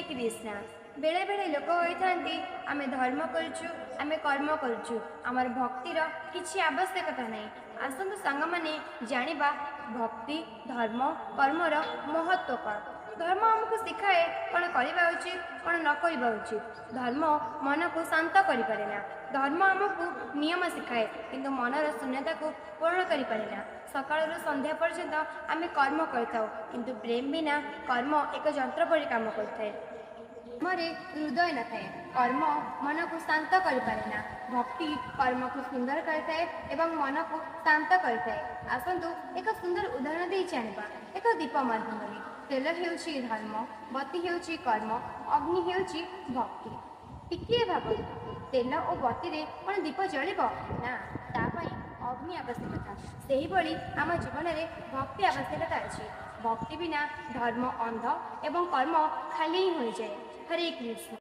कृष्णा। बेले बेले लोक होता आम धर्म करुचु आम कर्म करुचु आमर भक्तिर किसी आवश्यकता नहीं। आसतु सांग माने जानिबा भक्ति धर्म कर्मर महत्व कौन। धर्म आमको शिखाए कौन करवा उचित कौन न करवा उचित। धर्म मन को शांत करेना। धर्म आमको नियम शिखाए किंतु मनर शून्यता को पूर्ण करेना। सकाळ संध्या पर्यंत आम कर्म करता किंतु प्रेम बिना कर्म एक जंत्र परि काम करता। मरे हृदय न थाए कर्म मन को शांत करेना। भक्ति कर्म को सुंदर करता एवं मन को शांत करता। आसतु एक सुंदर उदाहरण दे जानिबा। एक दीप माध्यम तेल हेउछि धर्म बत्ती हेउछि कर्म अग्नि हेउछि भक्ति। टिकिए भाबतु तेल और बत्ती रे कौन दीप जलिब ना तापाई अग्नि आवश्यकता। सेही भली आम जीवन में भक्ति आवश्यकता अच्छी। भक्ति बिना धर्म अंध एवं कर्म खाली ही हो जाए। हरे कृष्ण।